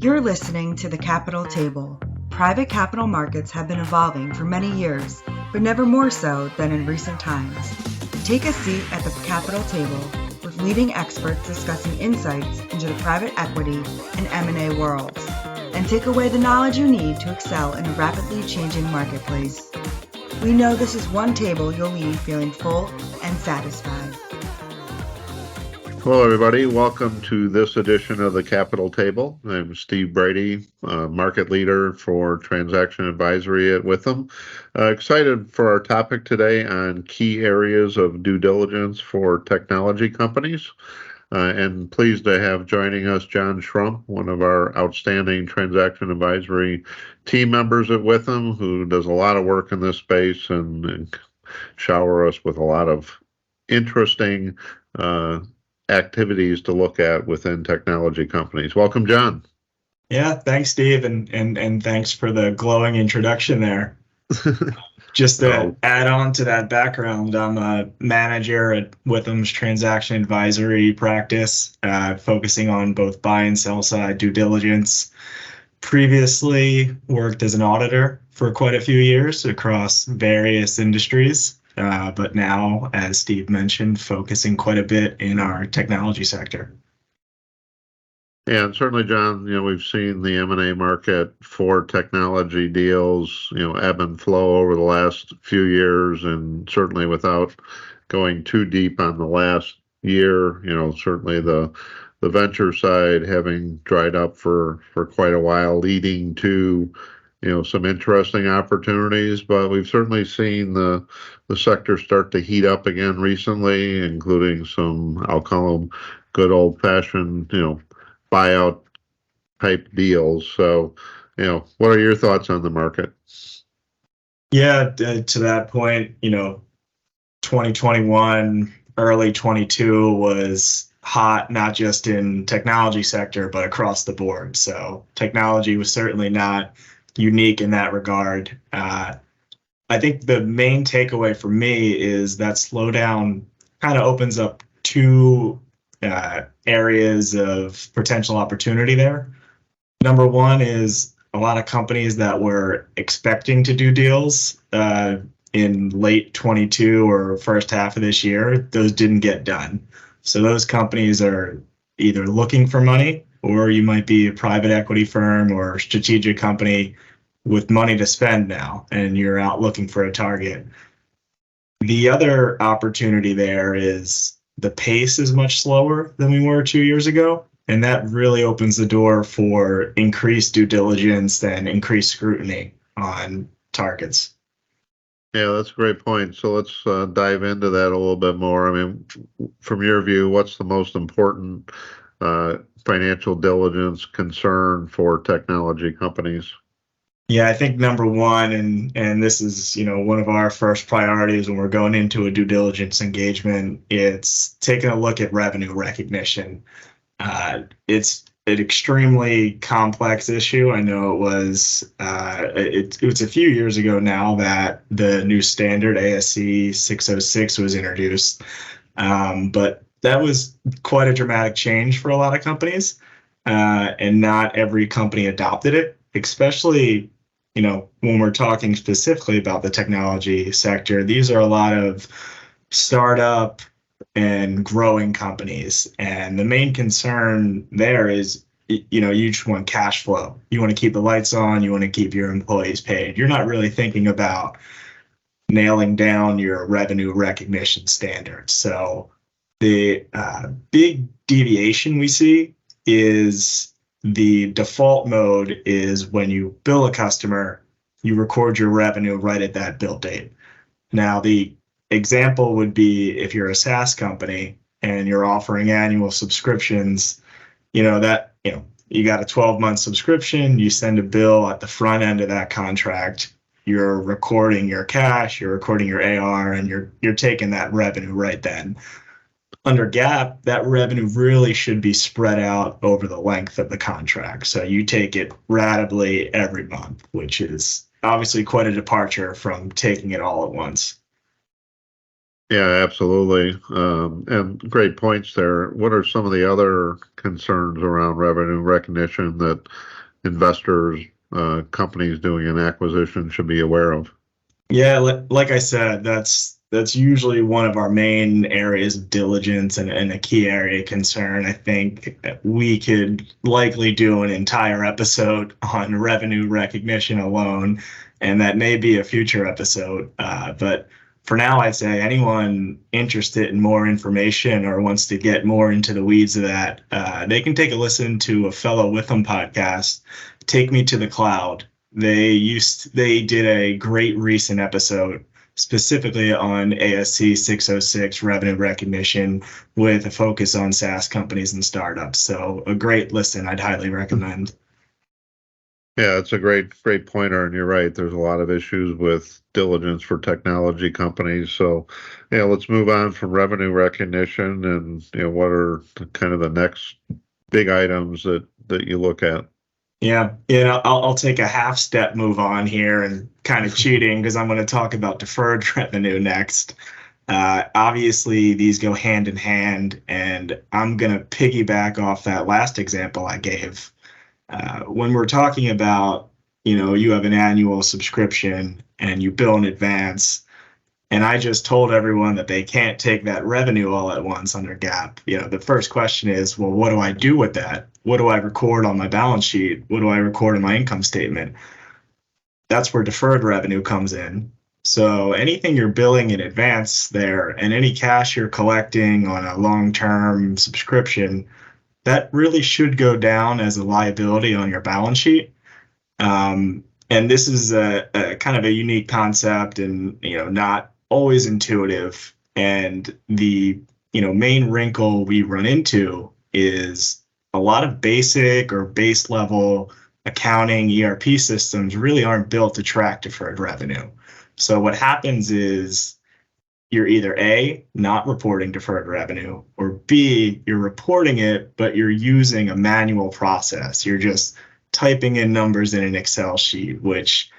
You're listening to The Capital Table. Private capital markets have been evolving for many years, but never more so than in recent times. Take a seat at the Capital Table with leading experts discussing insights into the private equity and M&A worlds, and take away the knowledge you need to excel in a rapidly changing marketplace. We know this is one table you'll leave feeling full and satisfied. Hello, everybody. Welcome to this edition of the Capital Table. I'm Steve Brady, market leader for transaction advisory at Witham. Excited for our topic today on key areas of due diligence for technology companies. And pleased to have joining us John Schrump, one of our outstanding transaction advisory team members at Witham, who does a lot of work in this space and shower us with a lot of interesting activities to look at within technology companies. Welcome, John. Yeah, thanks, Steve, and thanks for the glowing introduction there. Just to add on to that background, I'm a manager at Witham's transaction advisory practice, focusing on both buy and sell side due diligence. Previously worked as an auditor for quite a few years across various industries. But now, as Steve mentioned, focusing quite a bit in our technology sector. Yeah, and certainly, John, we've seen the M&A market for technology deals, ebb and flow over the last few years, and certainly without going too deep on the last year, certainly the venture side having dried up for quite a while, leading to some interesting opportunities, but we've certainly seen the sector start to heat up again recently, including some, I'll call them good old-fashioned, buyout type deals. So, what are your thoughts on the market? Yeah, to that point, 2021, early 22 was hot, not just in technology sector, but across the board. So technology was certainly not unique in that regard. I think the main takeaway for me is that slowdown kind of opens up two areas of potential opportunity there. Number one is a lot of companies that were expecting to do deals in late 22 or first half of this year, those didn't get done. So those companies are either looking for money, or you might be a private equity firm or strategic company with money to spend now, and you're out looking for a target. The other opportunity there is the pace is much slower than we were 2 years ago, and that really opens the door for increased due diligence and increased scrutiny on targets. Yeah, that's a great point. So let's dive into that a little bit more. I mean, from your view, what's the most important financial diligence concern for technology companies? Yeah, I think number one, and this is, one of our first priorities when we're going into a due diligence engagement, it's taking a look at revenue recognition. It's an extremely complex issue. I know it was a few years ago now that the new standard ASC 606 was introduced, but that was quite a dramatic change for a lot of companies, and not every company adopted it, especially when we're talking specifically about the technology sector. These are a lot of startup and growing companies. And the main concern there is, you just want cash flow. You want to keep the lights on. You want to keep your employees paid. You're not really thinking about nailing down your revenue recognition standards. So the big deviation we see is the default mode is when you bill a customer, you record your revenue right at that bill date. Now, the example would be if you're a SaaS company and you're offering annual subscriptions, you got a 12-month subscription, you send a bill at the front end of that contract, you're recording your cash, you're recording your AR, and you're taking that revenue right then. Under GAAP, that revenue really should be spread out over the length of the contract. So you take it ratably every month, which is obviously quite a departure from taking it all at once. Yeah, absolutely. And great points there. What are some of the other concerns around revenue recognition that investors, companies doing an acquisition should be aware of? Yeah, like I said, that's usually one of our main areas of diligence and a key area of concern. I think we could likely do an entire episode on revenue recognition alone, and that may be a future episode. But for now, I'd say anyone interested in more information or wants to get more into the weeds of that, they can take a listen to a fellow Witham podcast, Take Me to the Cloud. They did a great recent episode specifically on ASC 606 revenue recognition with a focus on SaaS companies and startups. So a great listen, I'd highly recommend. Yeah, it's a great pointer, and you're right. There's a lot of issues with diligence for technology companies. So, yeah, let's move on from revenue recognition, and what are kind of the next big items that you look at? Yeah, I'll take a half step move on here and kind of cheating because I'm going to talk about deferred revenue next. Obviously, these go hand in hand, and I'm going to piggyback off that last example I gave. When we're talking about, you have an annual subscription and you bill in advance, and I just told everyone that they can't take that revenue all at once under GAAP. The first question is, well, what do I do with that? What do I record on my balance sheet? What do I record in my income statement? That's where deferred revenue comes in. So anything you're billing in advance there and any cash you're collecting on a long-term subscription, that really should go down as a liability on your balance sheet. And this is a kind of a unique concept and, not always intuitive. And the, main wrinkle we run into is a lot of basic or base level accounting ERP systems really aren't built to track deferred revenue. So what happens is you're either A, not reporting deferred revenue, or B, you're reporting it, but you're using a manual process. You're just typing in numbers in an Excel sheet, which,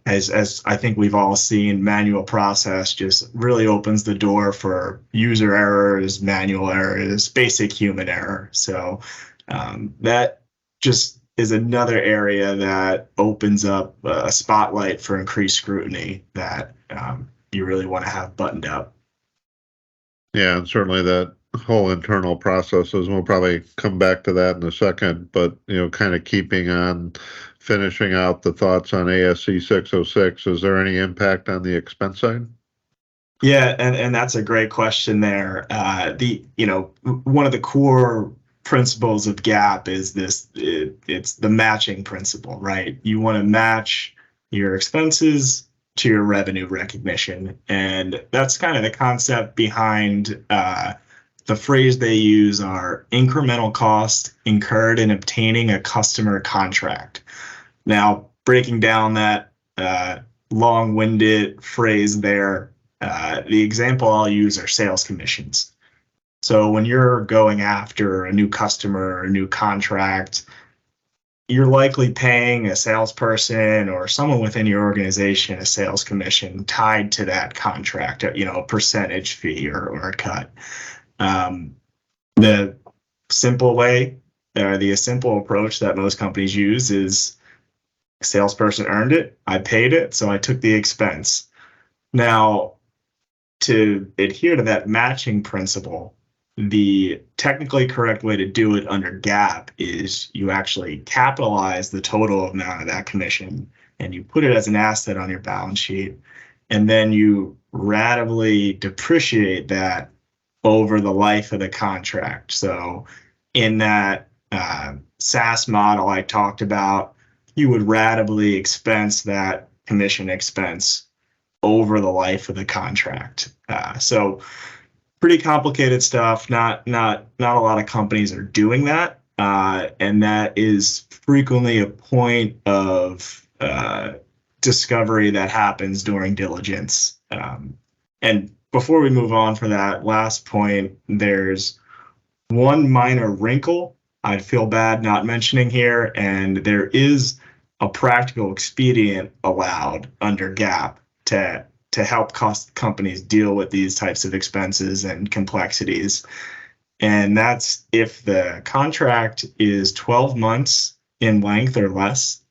as I think we've all seen, manual process just really opens the door for user errors, manual errors, basic human error. So that just is another area that opens up a spotlight for increased scrutiny that you really want to have buttoned up. Yeah, and certainly that whole internal processes. We'll probably come back to that in a second, but kind of finishing out the thoughts on ASC 606. Is there any impact on the expense side? Yeah, and that's a great question there. One of the core principles of GAAP is it's the matching principle, right? You want to match your expenses to your revenue recognition. And that's kind of the concept behind the phrase they use are incremental cost incurred in obtaining a customer contract. Now, breaking down that long-winded phrase there, the example I'll use are sales commissions. So when you're going after a new customer or a new contract, you're likely paying a salesperson or someone within your organization a sales commission tied to that contract, a percentage fee or a cut. The simple way, or the simple approach that most companies use is a salesperson earned it, I paid it, so I took the expense. Now, to adhere to that matching principle, the technically correct way to do it under GAAP is you actually capitalize the total amount of that commission and you put it as an asset on your balance sheet. And then you ratably depreciate that over the life of the contract. So in that SaaS model I talked about, you would ratably expense that commission expense over the life of the contract. So pretty complicated stuff. Not a lot of companies are doing that, and that is frequently a point of discovery that happens during diligence. And before we move on for that last point, there's one minor wrinkle I'd feel bad not mentioning here, and there is a practical expedient allowed under GAAP to to help companies deal with these types of expenses and complexities. And that's if the contract is 12 months in length or less,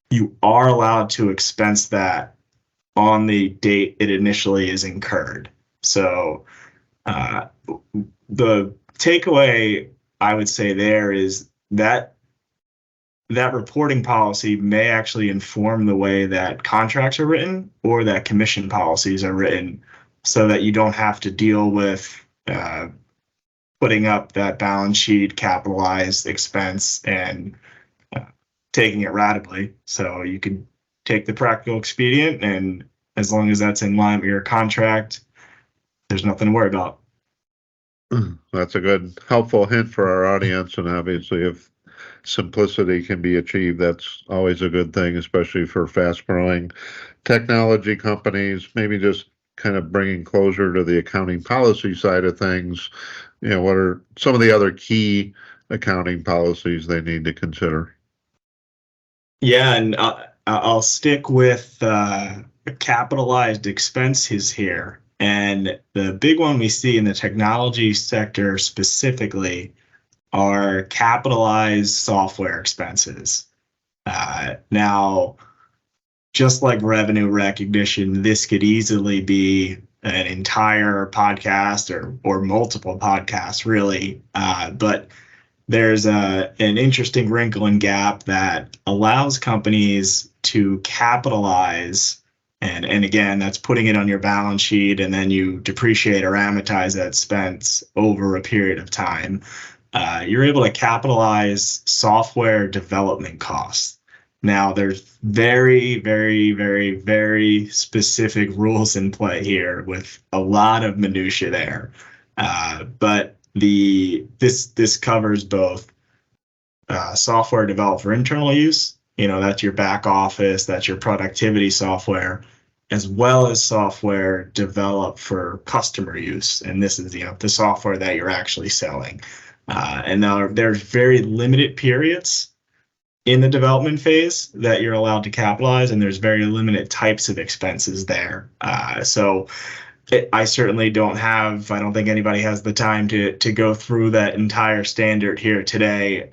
you are allowed to expense that on the date it initially is incurred. So the takeaway I would say there is that reporting policy may actually inform the way that contracts are written or that commission policies are written, so that you don't have to deal with putting up that balance sheet capitalized expense and taking it ratably. So you can take the practical expedient, and as long as that's in line with your contract, there's nothing to worry about. That's a good, helpful hint for our audience. And obviously, if simplicity can be achieved, that's always a good thing, especially for fast-growing technology companies. Maybe just kind of bringing closure to the accounting policy side of things. What are some of the other key accounting policies they need to consider? Yeah, and I'll stick with capitalized expenses here. And the big one we see in the technology sector specifically are capitalized software expenses. Now, just like revenue recognition, this could easily be an entire podcast or multiple podcasts, really. But there's an interesting wrinkle and gap that allows companies to capitalize. And again, that's putting it on your balance sheet, and then you depreciate or amortize that expense over a period of time. You're able to capitalize software development costs. Now, there's very, very, very, very specific rules in play here with a lot of minutia there. But this covers both software developed for internal use, that's your back office, that's your productivity software, as well as software developed for customer use. And this is the software that you're actually selling. And now there's very limited periods in the development phase that you're allowed to capitalize, and there's very limited types of expenses there. So I certainly don't think anybody has the time to go through that entire standard here today.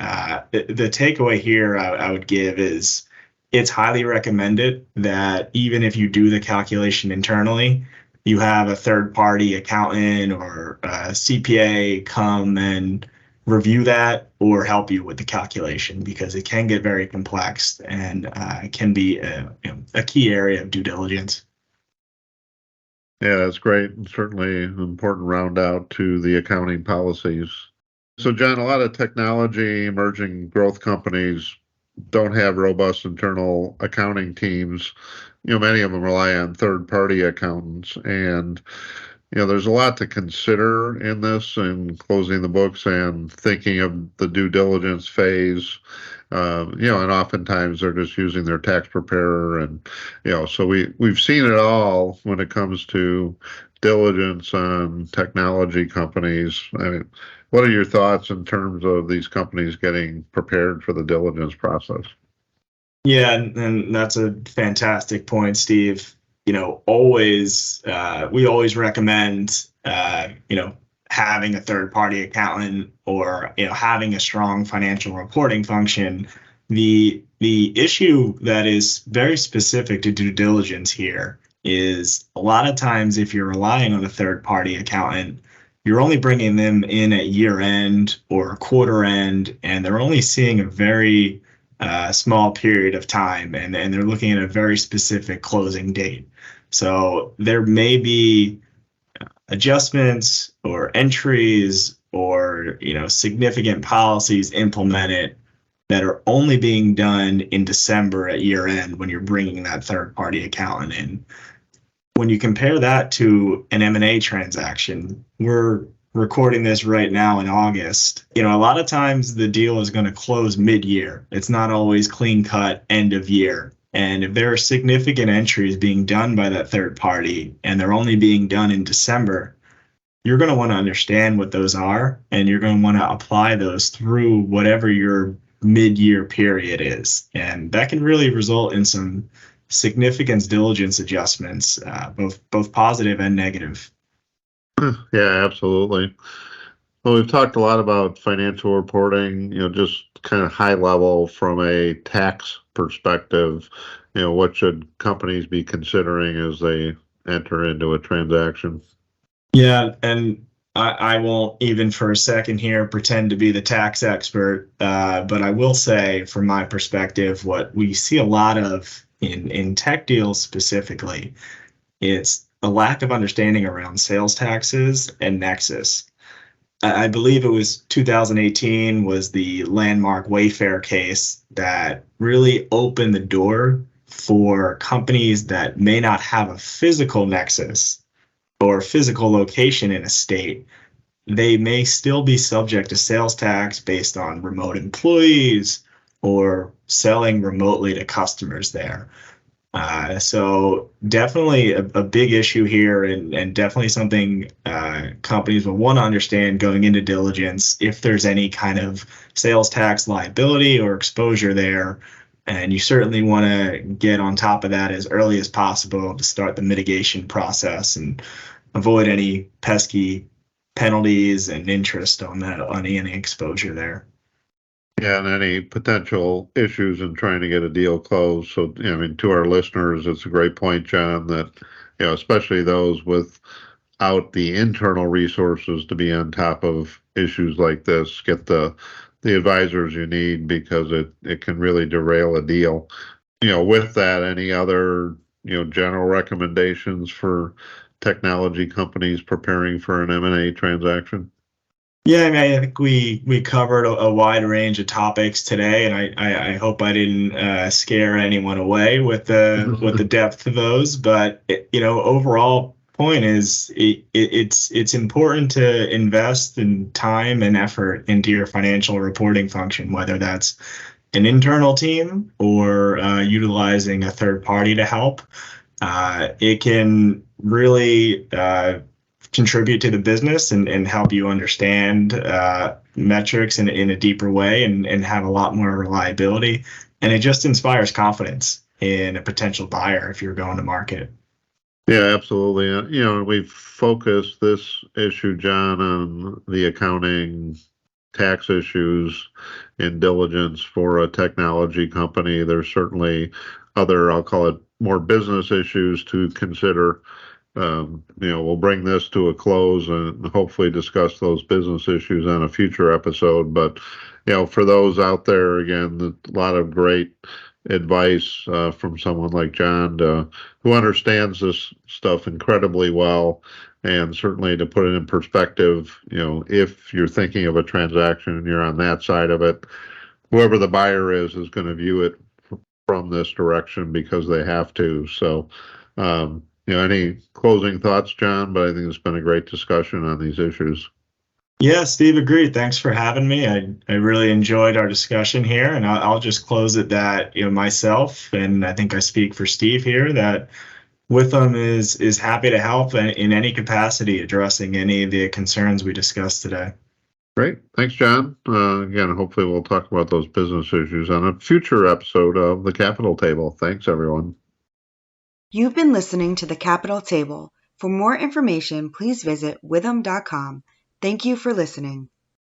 The takeaway here I would give is it's highly recommended that even if you do the calculation internally, you have a third-party accountant or a CPA come and review that or help you with the calculation, because it can get very complex and can be a key area of due diligence. Yeah, that's great. And certainly an important round out to the accounting policies. So, John, a lot of technology, emerging growth companies don't have robust internal accounting teams. Many of them rely on third-party accountants, and there's a lot to consider in this and closing the books and thinking of the due diligence phase. And oftentimes they're just using their tax preparer, and so we've seen it all when it comes to diligence on technology companies. I mean, what are your thoughts in terms of these companies getting prepared for the diligence process? Yeah, and that's a fantastic point, Steve. We always recommend having a third-party accountant or having a strong financial reporting function. The issue that is very specific to due diligence here is a lot of times if you're relying on a third-party accountant, you're only bringing them in at year end or quarter end, and they're only seeing a very small period of time, and they're looking at a very specific closing date. So there may be adjustments or entries or significant policies implemented that are only being done in December at year end when you're bringing that third party accountant in. When you compare that to an M&A transaction, we're recording this right now in August. A lot of times the deal is going to close mid-year. It's not always clean cut end of year. And if there are significant entries being done by that third party and they're only being done in December, you're going to want to understand what those are, and you're going to want to apply those through whatever your mid-year period is. And that can really result in some significant diligence adjustments, both positive and negative. Yeah, absolutely. Well, we've talked a lot about financial reporting, just kind of high level from a tax perspective. What should companies be considering as they enter into a transaction? Yeah, and I won't even for a second here pretend to be the tax expert, but I will say, from my perspective, what we see a lot of in tech deals specifically, it's a lack of understanding around sales taxes and nexus. I believe it was 2018 was the landmark Wayfair case that really opened the door for companies that may not have a physical nexus or physical location in a state. They may still be subject to sales tax based on remote employees or selling remotely to customers there. So definitely a big issue here, and definitely something companies will want to understand going into diligence if there's any kind of sales tax liability or exposure there. And you certainly want to get on top of that as early as possible to start the mitigation process and avoid any pesky penalties and interest on that, on any exposure there. Yeah, and any potential issues in trying to get a deal closed. So, to our listeners, it's a great point, John, that, especially those without the internal resources to be on top of issues like this, get the advisors you need, because it can really derail a deal. With that, any other, general recommendations for technology companies preparing for an M&A transaction? Yeah, I mean, I think we covered a wide range of topics today, and I hope I didn't scare anyone away with the depth of those. But overall point is it's important to invest in time and effort into your financial reporting function, whether that's an internal team or utilizing a third party to help. It can really contribute to the business and help you understand metrics in a deeper way and have a lot more reliability. And it just inspires confidence in a potential buyer if you're going to market. Yeah, absolutely. We've focused this issue, John, on the accounting tax issues in diligence for a technology company. There's certainly other, I'll call it, more business issues to consider. We'll bring this to a close and hopefully discuss those business issues on a future episode. But, for those out there, again, a lot of great advice from someone like John who understands this stuff incredibly well. And certainly, to put it in perspective, if you're thinking of a transaction and you're on that side of it, whoever the buyer is going to view it from this direction because they have to. So, any closing thoughts, John? But I think it's been a great discussion on these issues. Yeah, Steve, agreed. Thanks for having me. I really enjoyed our discussion here, and I'll just close it that myself, and I think I speak for Steve here, that Witham is happy to help in any capacity addressing any of the concerns we discussed today. Great. Thanks, John. Again, hopefully we'll talk about those business issues on a future episode of The Capital Table. Thanks, everyone. You've been listening to The Capital Table. For more information, please visit witham.com. Thank you for listening.